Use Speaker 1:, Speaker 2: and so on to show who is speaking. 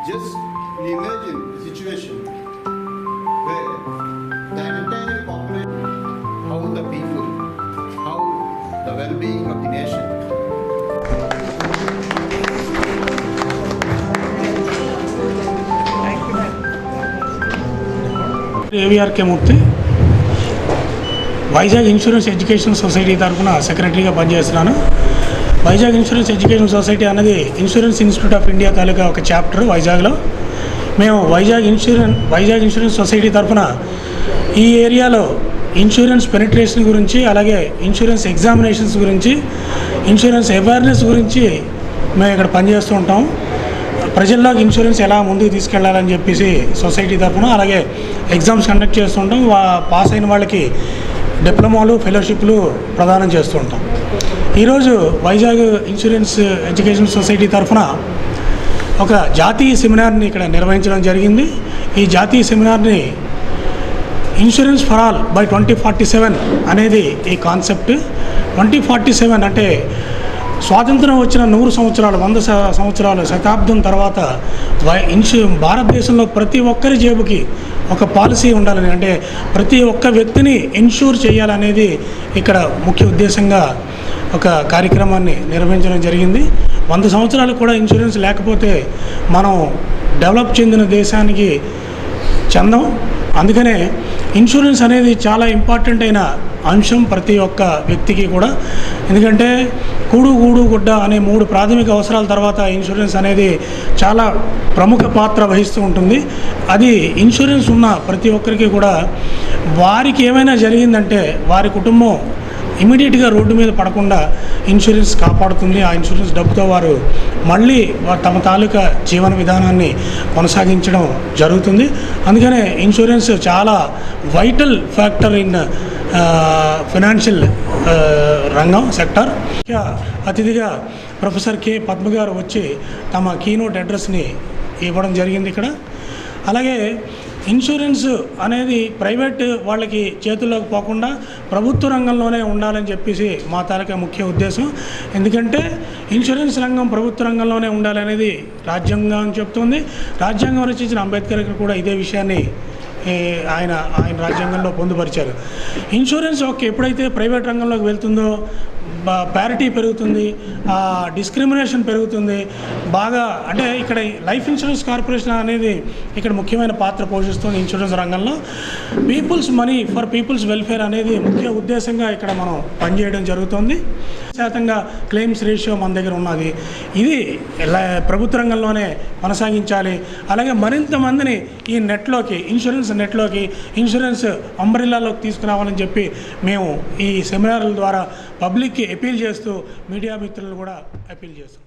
Speaker 1: Just imagine a situation where the entire population, how the people, how the well-being of the nation.
Speaker 2: AVRK Murthy Vizag insurance education society తరఫున సెక్రటరీగా పనిచేస్తున్నాను. Vizag insurance education society అనేది insurance institute of India తాలూకా ఒక chapter వైజాగ్లో. మేము Vizag insurance society తరఫున ఈ ఏరియాలో ఇన్సూరెన్స్ పెనిట్రేషన్ గురించి, అలాగే ఇన్సూరెన్స్ ఎగ్జామినేషన్స్ గురించి, ఇన్సూరెన్స్ అవేర్నెస్ గురించి మేము ఇక్కడ పనిచేస్తూ ఉంటాం. ప్రజల్లోకి ఇన్సూరెన్స్ ఎలా ముందుకు తీసుకెళ్లాలని చెప్పేసి సొసైటీ తరఫున, అలాగే ఎగ్జామ్స్ కండక్ట్ చేస్తుంటాం. పాస్ అయిన వాళ్ళకి డిప్లొమాలు, ఫెలోషిప్లు ప్రదానం చేస్తూ ఉంటాం. ఈరోజు వైజాగ్ ఇన్సూరెన్స్ ఎడ్యుకేషన్ సొసైటీ తరఫున ఒక జాతీయ సెమినార్ని ఇక్కడ నిర్వహించడం జరిగింది. ఈ జాతీయ సెమినార్ని ఇన్సూరెన్స్ ఫర్ ఆల్ బై 2047 అనేది ఈ కాన్సెప్ట్. 2047 అంటే స్వాతంత్రం వచ్చిన 100 సంవత్సరాలు, 100 సంవత్సరాలు, శతాబ్దం తర్వాత భారతదేశంలో ప్రతి ఒక్కరి జేబుకి ఒక పాలసీ ఉండాలని, అంటే ప్రతి ఒక్క వ్యక్తిని ఇన్సూర్ చేయాలనేది ఇక్కడ ముఖ్య ఉద్దేశంగా ఒక కార్యక్రమాన్ని నిర్వహించడం జరిగింది. 100 సంవత్సరాలు కూడా ఇన్సూరెన్స్ లేకపోతే మనం డెవలప్ చెందిన దేశానికి చెందం. అందుకనే ఇన్సూరెన్స్ అనేది చాలా ఇంపార్టెంట్ అయిన అంశం ప్రతి ఒక్క వ్యక్తికి కూడా. ఎందుకంటే కూడు గూడు గుడ్డ అనే 3 ప్రాథమిక అవసరాల తర్వాత ఇన్సూరెన్స్ అనేది చాలా ప్రముఖ పాత్ర వహిస్తూ ఉంటుంది. అది ఇన్సూరెన్స్ ఉన్న ప్రతి ఒక్కరికి కూడా వారికి ఏమైనా జరిగిందంటే వారి కుటుంబం ఇమీడియట్గా రోడ్డు మీద పడకుండా ఇన్సూరెన్స్ కాపాడుతుంది. ఆ ఇన్సూరెన్స్ డబ్బుతో వారు మళ్ళీ తమ తాలూకా జీవన విధానాన్ని కొనసాగించడం జరుగుతుంది. అందుకనే ఇన్సూరెన్స్ చాలా వైటల్ ఫ్యాక్టర్ ఇన్ ఫైనాన్షియల్ రంగం సెక్టర్. అతిథిగా ప్రొఫెసర్ కె పద్మ గారు వచ్చి తమ కీనోట్ అడ్రస్ని ఇవ్వడం జరిగింది ఇక్కడ. అలాగే ఇన్సూరెన్స్ అనేది ప్రైవేట్ వాళ్ళకి చేతుల్లోకి పోకుండా ప్రభుత్వ రంగంలోనే ఉండాలని చెప్పేసి మా తాలూకా ముఖ్య ఉద్దేశం. ఎందుకంటే ఇన్సూరెన్స్ రంగం ప్రభుత్వ రంగంలోనే ఉండాలనేది రాజ్యాంగం చెప్తుంది. రాజ్యాంగం రచించిన అంబేద్కర్ కూడా ఇదే విషయాన్ని ఆయన రాజ్యాంగంలో పొందుపరిచారు. ఇన్సూరెన్స్ ఎప్పుడైతే ప్రైవేట్ రంగంలోకి వెళ్తుందో ప్యారిటీ పెరుగుతుంది, డిస్క్రిమినేషన్ పెరుగుతుంది బాగా. అంటే ఇక్కడ లైఫ్ ఇన్సూరెన్స్ కార్పొరేషన్ అనేది ఇక్కడ ముఖ్యమైన పాత్ర పోషిస్తుంది ఇన్సూరెన్స్ రంగంలో. Peoples money for peoples welfare అనేది ముఖ్య ఉద్దేశంగా ఇక్కడ మనం పనిచేయడం జరుగుతుంది. శాతంగా క్లెయిమ్స్ రేషియో మన దగ్గర ఉన్నది. ఇది ప్రభుత్వ రంగంలోనే కొనసాగించాలి. అలాగే మరింత మందిని ఈ ఇన్సూరెన్స్ అంబ్రెల్లాలోకి తీసుకురావాలని చెప్పి మేము ఈ సెమినార్ల ద్వారా పబ్లిక్కి అపీల్ చేస్తూ, మీడియా మిత్రులు కూడా అపీల్ చేస్తాం.